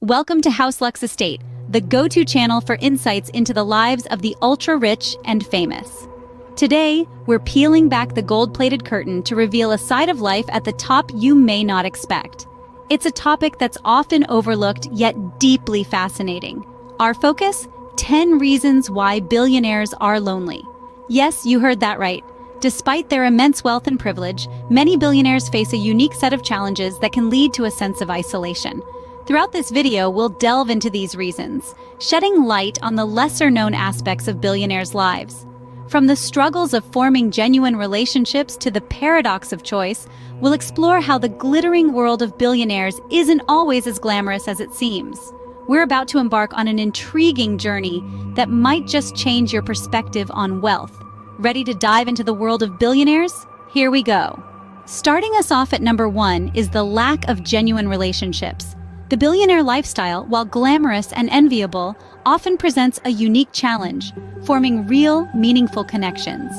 Welcome to House Lux Estate, the go-to channel for insights into the lives of the ultra-rich and famous. Today, we're peeling back the gold-plated curtain to reveal a side of life at the top you may not expect. It's a topic that's often overlooked yet deeply fascinating. Our focus? 10 reasons why billionaires are lonely. Yes, you heard that right. Despite their immense wealth and privilege, many billionaires face a unique set of challenges that can lead to a sense of isolation. Throughout this video, we'll delve into these reasons, shedding light on the lesser-known aspects of billionaires' lives. From the struggles of forming genuine relationships to the paradox of choice, we'll explore how the glittering world of billionaires isn't always as glamorous as it seems. We're about to embark on an intriguing journey that might just change your perspective on wealth. Ready to dive into the world of billionaires? Here we go. Starting us off at number 1 is the lack of genuine relationships. The billionaire lifestyle, while glamorous and enviable, often presents a unique challenge, forming real, meaningful connections.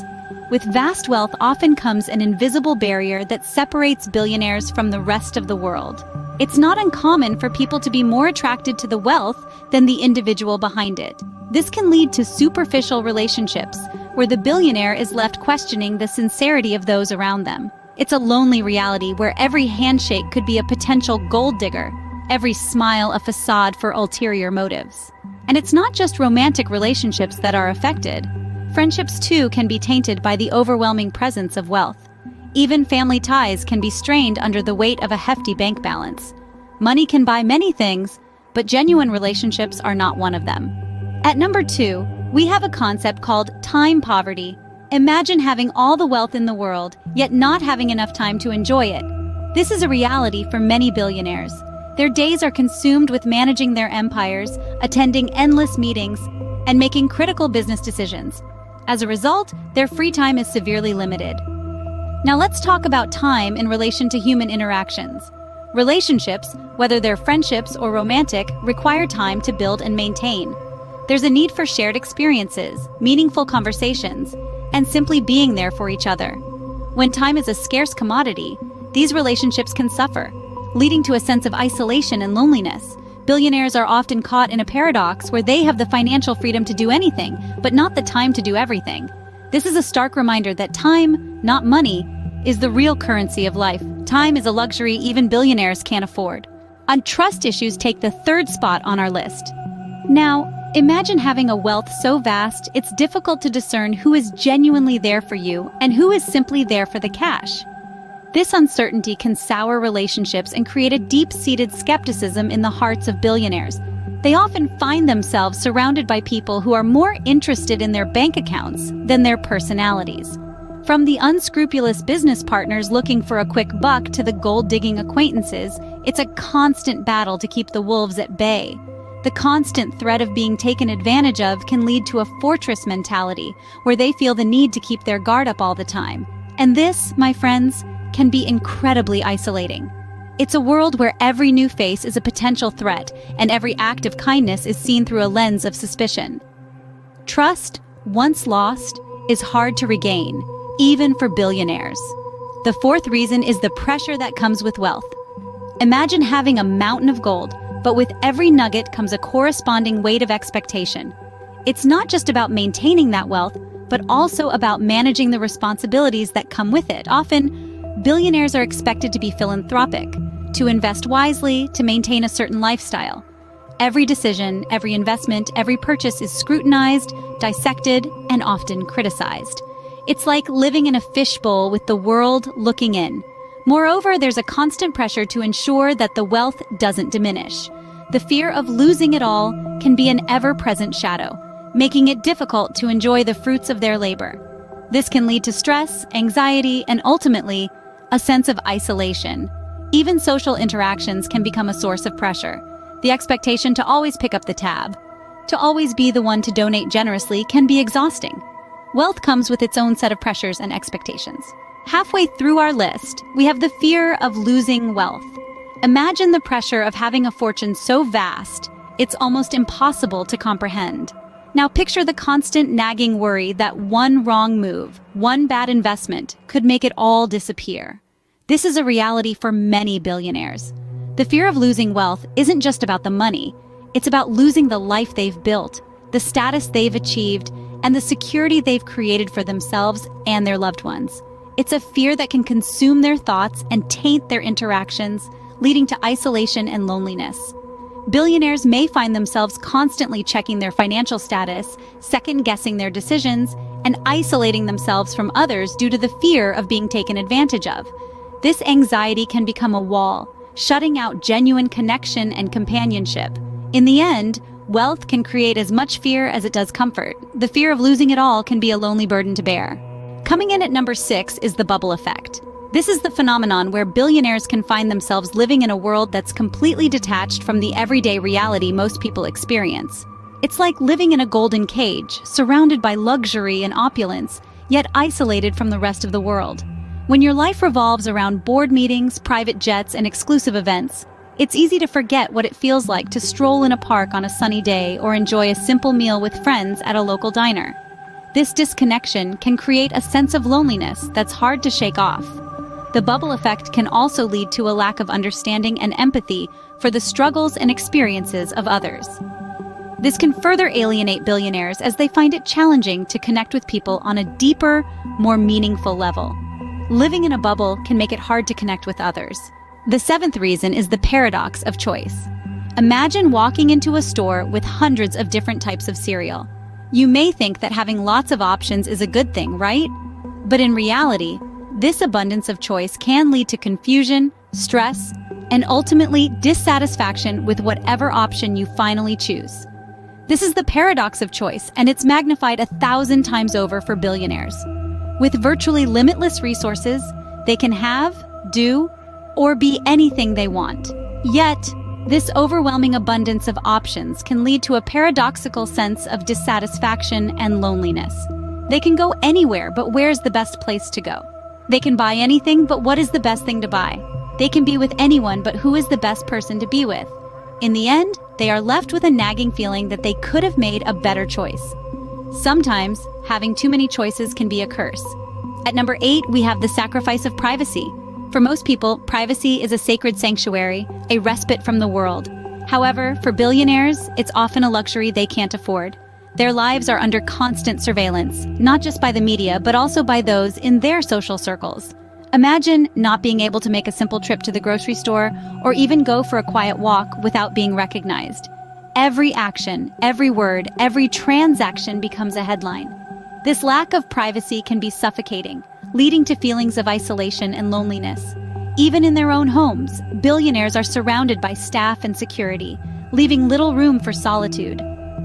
With vast wealth often comes an invisible barrier that separates billionaires from the rest of the world. It's not uncommon for people to be more attracted to the wealth than the individual behind it. This can lead to superficial relationships, where the billionaire is left questioning the sincerity of those around them. It's a lonely reality where every handshake could be a potential gold digger, every smile a facade for ulterior motives. And it's not just romantic relationships that are affected. Friendships too can be tainted by the overwhelming presence of wealth. Even family ties can be strained under the weight of a hefty bank balance. Money can buy many things, but genuine relationships are not one of them. At number 2, we have a concept called time poverty. Imagine having all the wealth in the world, yet not having enough time to enjoy it. This is a reality for many billionaires. Their days are consumed with managing their empires, attending endless meetings, and making critical business decisions. As a result, their free time is severely limited. Now let's talk about time in relation to human interactions. Relationships, whether they're friendships or romantic, require time to build and maintain. There's a need for shared experiences, meaningful conversations, and simply being there for each other. When time is a scarce commodity, these relationships can suffer, leading to a sense of isolation and loneliness. Billionaires are often caught in a paradox where they have the financial freedom to do anything, but not the time to do everything. This is a stark reminder that time, not money, is the real currency of life. Time is a luxury even billionaires can't afford. And trust issues take the 3rd spot on our list. Now, imagine having a wealth so vast, it's difficult to discern who is genuinely there for you and who is simply there for the cash. This uncertainty can sour relationships and create a deep-seated skepticism in the hearts of billionaires. They often find themselves surrounded by people who are more interested in their bank accounts than their personalities. From the unscrupulous business partners looking for a quick buck to the gold-digging acquaintances, it's a constant battle to keep the wolves at bay. The constant threat of being taken advantage of can lead to a fortress mentality, where they feel the need to keep their guard up all the time. And this, my friends, can be incredibly isolating. It's a world where every new face is a potential threat, and every act of kindness is seen through a lens of suspicion. Trust, once lost, is hard to regain, even for billionaires. The 4th reason is the pressure that comes with wealth. Imagine having a mountain of gold, but with every nugget comes a corresponding weight of expectation. It's not just about maintaining that wealth, but also about managing the responsibilities that come with it. Often, billionaires are expected to be philanthropic, to invest wisely, to maintain a certain lifestyle. Every decision, every investment, every purchase is scrutinized, dissected, and often criticized. It's like living in a fishbowl with the world looking in. Moreover, there's a constant pressure to ensure that the wealth doesn't diminish. The fear of losing it all can be an ever-present shadow, making it difficult to enjoy the fruits of their labor. This can lead to stress, anxiety, and ultimately, a sense of isolation. Even social interactions can become a source of pressure. The expectation to always pick up the tab, to always be the one to donate generously, can be exhausting. Wealth comes with its own set of pressures and expectations. Halfway through our list, we have the fear of losing wealth. Imagine the pressure of having a fortune so vast, it's almost impossible to comprehend. Now picture the constant nagging worry that one wrong move, one bad investment, could make it all disappear. This is a reality for many billionaires. The fear of losing wealth isn't just about the money. It's about losing the life they've built, the status they've achieved, and the security they've created for themselves and their loved ones. It's a fear that can consume their thoughts and taint their interactions, leading to isolation and loneliness. Billionaires may find themselves constantly checking their financial status, second-guessing their decisions, and isolating themselves from others due to the fear of being taken advantage of. This anxiety can become a wall, shutting out genuine connection and companionship. In the end, wealth can create as much fear as it does comfort. The fear of losing it all can be a lonely burden to bear. Coming in at number 6 is the bubble effect. This is the phenomenon where billionaires can find themselves living in a world that's completely detached from the everyday reality most people experience. It's like living in a golden cage, surrounded by luxury and opulence, yet isolated from the rest of the world. When your life revolves around board meetings, private jets, and exclusive events, it's easy to forget what it feels like to stroll in a park on a sunny day or enjoy a simple meal with friends at a local diner. This disconnection can create a sense of loneliness that's hard to shake off. The bubble effect can also lead to a lack of understanding and empathy for the struggles and experiences of others. This can further alienate billionaires as they find it challenging to connect with people on a deeper, more meaningful level. Living in a bubble can make it hard to connect with others. The 7th reason is the paradox of choice. Imagine walking into a store with hundreds of different types of cereal. You may think that having lots of options is a good thing, right? But in reality, this abundance of choice can lead to confusion, stress, and ultimately dissatisfaction with whatever option you finally choose. This is the paradox of choice, and it's magnified 1,000 times over for billionaires. With virtually limitless resources, they can have, do, or be anything they want. Yet, this overwhelming abundance of options can lead to a paradoxical sense of dissatisfaction and loneliness. They can go anywhere, but where's the best place to go? They can buy anything, but what is the best thing to buy? They can be with anyone, but who is the best person to be with? In the end, they are left with a nagging feeling that they could have made a better choice. Sometimes, having too many choices can be a curse. At number 8, we have the sacrifice of privacy. For most people, privacy is a sacred sanctuary, a respite from the world. However, for billionaires, it's often a luxury they can't afford. Their lives are under constant surveillance, not just by the media, but also by those in their social circles. Imagine not being able to make a simple trip to the grocery store or even go for a quiet walk without being recognized. Every action, every word, every transaction becomes a headline. This lack of privacy can be suffocating, leading to feelings of isolation and loneliness. Even in their own homes, billionaires are surrounded by staff and security, leaving little room for solitude.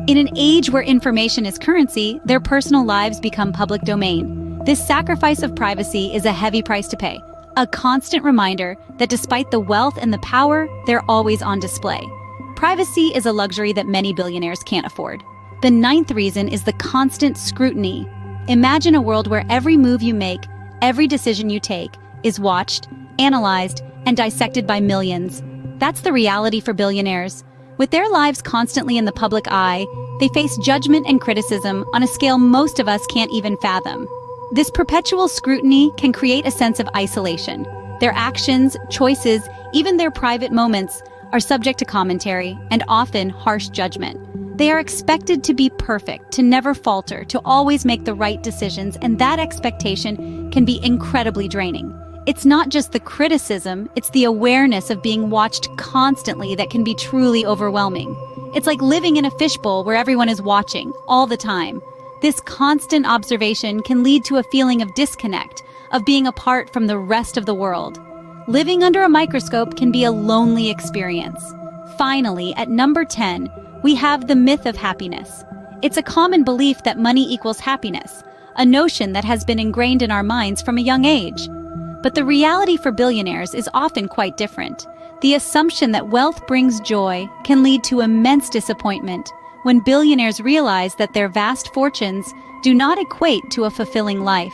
In an age where information is currency, their personal lives become public domain. This sacrifice of privacy is a heavy price to pay, a constant reminder that despite the wealth and the power, they're always on display. Privacy is a luxury that many billionaires can't afford. The 9th reason is the constant scrutiny. Imagine a world where every move you make, every decision you take, is watched, analyzed, and dissected by millions. That's the reality for billionaires. With their lives constantly in the public eye, they face judgment and criticism on a scale most of us can't even fathom. This perpetual scrutiny can create a sense of isolation. Their actions, choices, even their private moments are subject to commentary and often harsh judgment. They are expected to be perfect, to never falter, to always make the right decisions, and that expectation can be incredibly draining. It's not just the criticism, it's the awareness of being watched constantly that can be truly overwhelming. It's like living in a fishbowl where everyone is watching, all the time. This constant observation can lead to a feeling of disconnect, of being apart from the rest of the world. Living under a microscope can be a lonely experience. Finally, at number 10, we have the myth of happiness. It's a common belief that money equals happiness, a notion that has been ingrained in our minds from a young age. But the reality for billionaires is often quite different. The assumption that wealth brings joy can lead to immense disappointment when billionaires realize that their vast fortunes do not equate to a fulfilling life.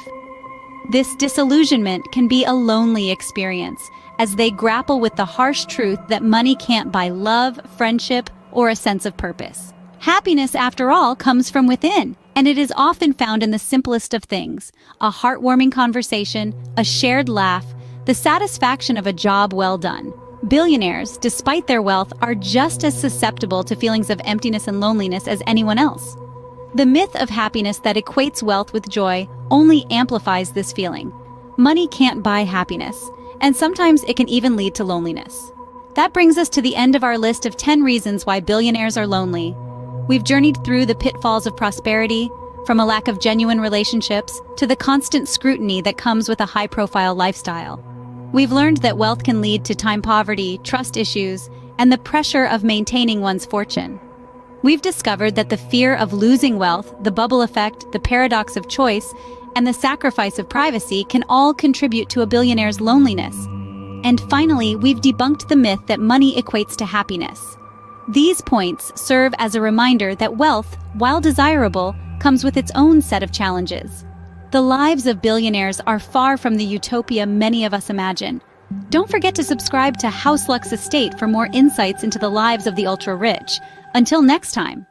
This disillusionment can be a lonely experience as they grapple with the harsh truth that money can't buy love, friendship, or a sense of purpose. Happiness, after all, comes from within, and it is often found in the simplest of things: a heartwarming conversation, a shared laugh, the satisfaction of a job well done. Billionaires, despite their wealth, are just as susceptible to feelings of emptiness and loneliness as anyone else. The myth of happiness that equates wealth with joy only amplifies this feeling. Money can't buy happiness, and sometimes it can even lead to loneliness. That brings us to the end of our list of 10 reasons why billionaires are lonely. We've journeyed through the pitfalls of prosperity, from a lack of genuine relationships to the constant scrutiny that comes with a high-profile lifestyle. We've learned that wealth can lead to time poverty, trust issues, and the pressure of maintaining one's fortune. We've discovered that the fear of losing wealth, the bubble effect, the paradox of choice, and the sacrifice of privacy can all contribute to a billionaire's loneliness. And finally, we've debunked the myth that money equates to happiness. These points serve as a reminder that wealth, while desirable, comes with its own set of challenges. The lives of billionaires are far from the utopia many of us imagine. Don't forget to subscribe to House Luck's Estate for more insights into the lives of the ultra-rich. Until next time.